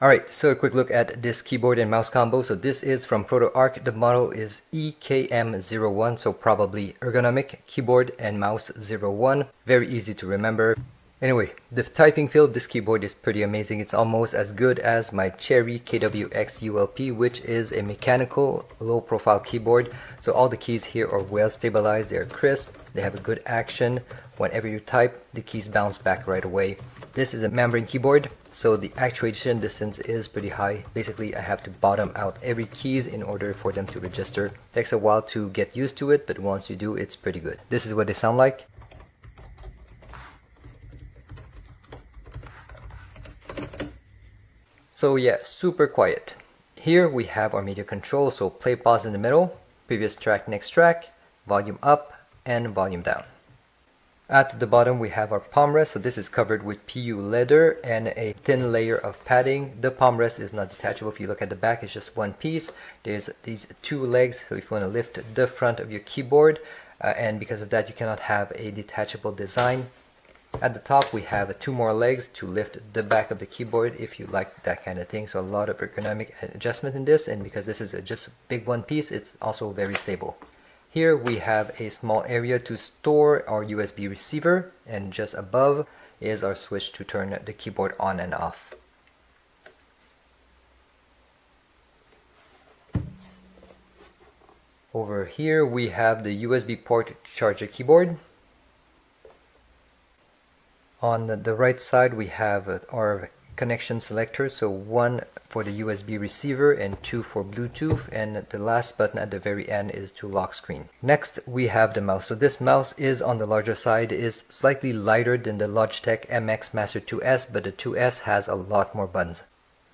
Alright, so a quick look at this keyboard and mouse combo. So this is from ProtoArc. The model is EKM01, so probably ergonomic keyboard and mouse 01. Very easy to remember. Anyway, the typing feel, this keyboard is pretty amazing. It's almost as good as my Cherry KWX ULP, which is a mechanical low profile keyboard. So all the keys here are well stabilized, they're crisp, they have a good action. Whenever you type, the keys bounce back right away. This is a membrane keyboard, so the actuation distance is pretty high. Basically, I have to bottom out every keys in order for them to register. Takes a while to get used to it, but once you do, it's pretty good. This is what they sound like. So yeah, super quiet. Here we have our media control, so play pause in the middle, previous track, next track, volume up and volume down. At the bottom we have our palm rest, so this is covered with PU leather and a thin layer of padding. The palm rest is not detachable. If you look at the back, it's just one piece. There's these two legs, so if you want to lift the front of your keyboard, and because of that you cannot have a detachable design. At the top we have two more legs to lift the back of the keyboard if you like that kind of thing. So a lot of ergonomic adjustment in this, and because this is just a big one piece, it's also very stable. Here we have a small area to store our USB receiver, and just above is our switch to turn the keyboard on and off. Over here we have the USB port to charge the keyboard. On the right side we have our connection selectors, so one for the USB receiver and two for Bluetooth, and the last button at the very end is to lock screen. Next we have the mouse. So this mouse is on the larger side, is slightly lighter than the Logitech MX Master 2S, but the 2S has a lot more buttons.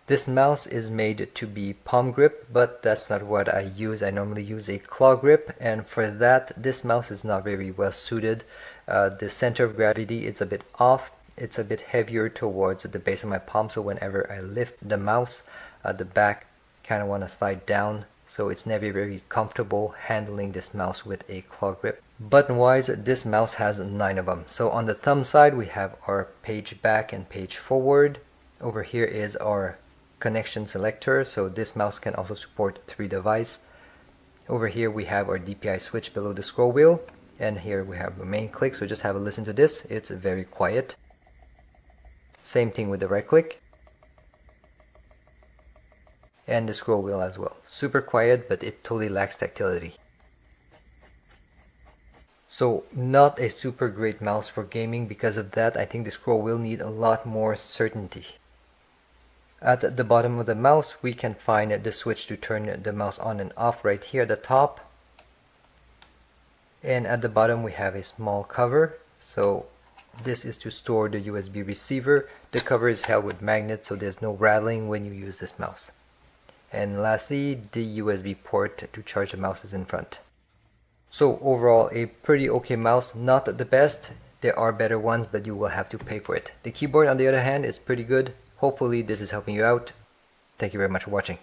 This mouse is made to be palm grip, but that's not what I use. I normally use a claw grip, and for that this mouse is not very well suited. The center of gravity is a bit off. It's a bit heavier towards the base of my palm, so whenever I lift the mouse, the back kind of want to slide down, so it's never very comfortable handling this mouse with a claw grip. Button wise, this mouse has 9 of them. So on the thumb side we have our page back and page forward. Over here is our connection selector, so this mouse can also support 3 devices. Over here we have our DPI switch below the scroll wheel, and here we have a main click, so just have a listen to this. It's very quiet. Same thing with the right click and the scroll wheel as well. Super quiet, but it totally lacks tactility. So not a super great mouse for gaming. Because of that, I think the scroll wheel need a lot more certainty. At the bottom of the mouse we can find the switch to turn the mouse on and off right here at the top. And at the bottom we have a small cover, so this is to store the USB receiver. The cover is held with magnets, so there's no rattling when you use this mouse. And lastly, the USB port to charge the mouse is in front. So overall, a pretty okay mouse. Not the best. There are better ones, but you will have to pay for it. The keyboard on the other hand is pretty good. Hopefully this is helping you out. Thank you very much for watching.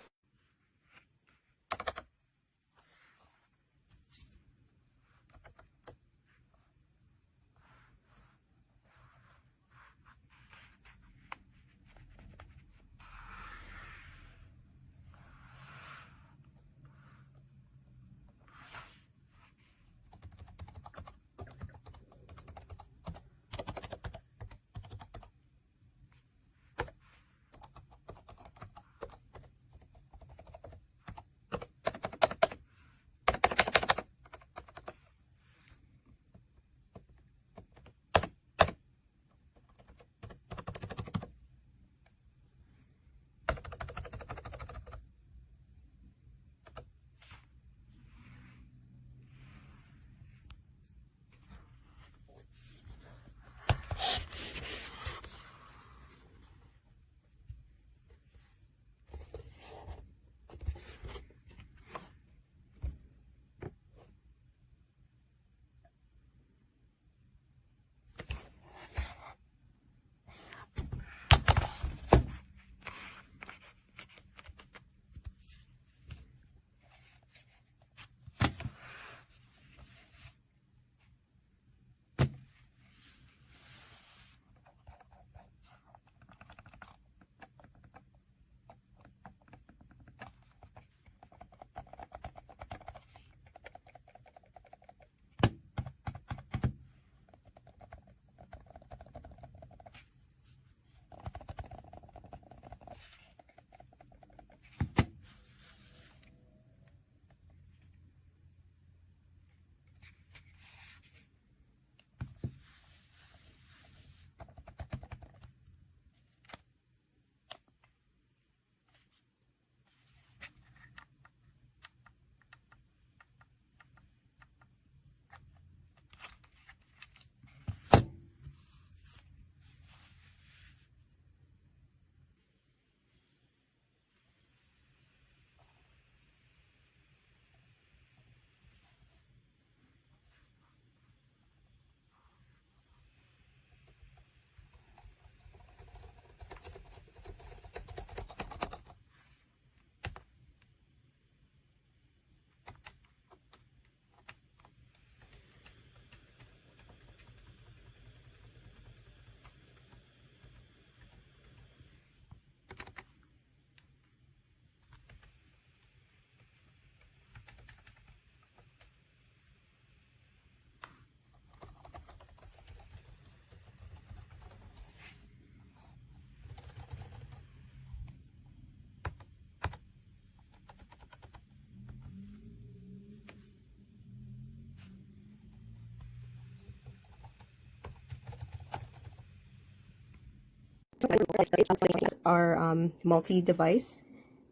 are multi-device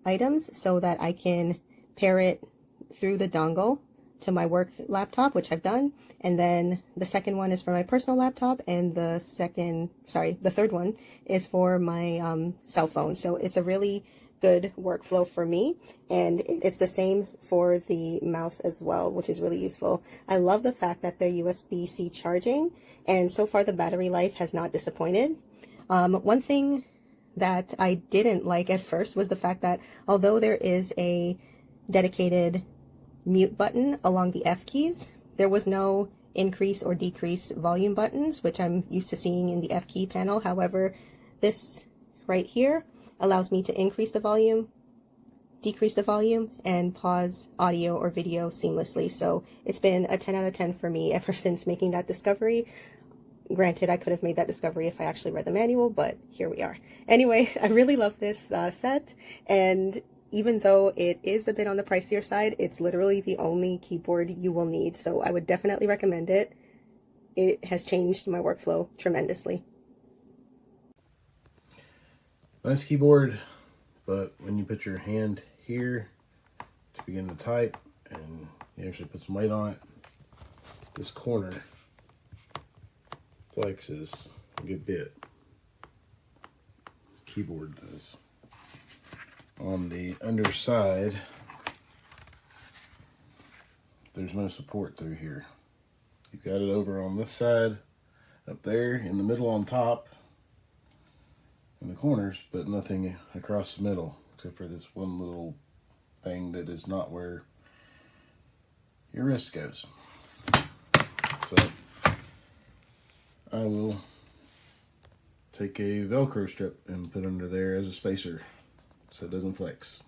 items so that I can pair it through the dongle to my work laptop, which I've done. And then the second one is for my personal laptop, and the third one is for my cell phone. So it's a really good workflow for me, and it's the same for the mouse as well, which is really useful. I love the fact that they're USB-C charging, and so far the battery life has not disappointed. One thing that I didn't like at first was the fact that although there is a dedicated mute button along the F keys, there was no increase or decrease volume buttons, which I'm used to seeing in the F key panel. However, this right here allows me to increase the volume, decrease the volume, and pause audio or video seamlessly. So it's been a 10 out of 10 for me ever since making that discovery. Granted, I could have made that discovery if I actually read the manual, but here we are. Anyway, I really love this set, and even though it is a bit on the pricier side, it's literally the only keyboard you will need, so I would definitely recommend it. It has changed my workflow tremendously. Nice keyboard, but when you put your hand here to begin to type and you actually put some weight on it, this corner flexes a good bit. Keyboard does. On the underside, there's no support through here. You've got it over on this side, up there, in the middle on top, in the corners, but nothing across the middle, except for this one little thing that is not where your wrist goes. So I will take a Velcro strip and put under there as a spacer so it doesn't flex.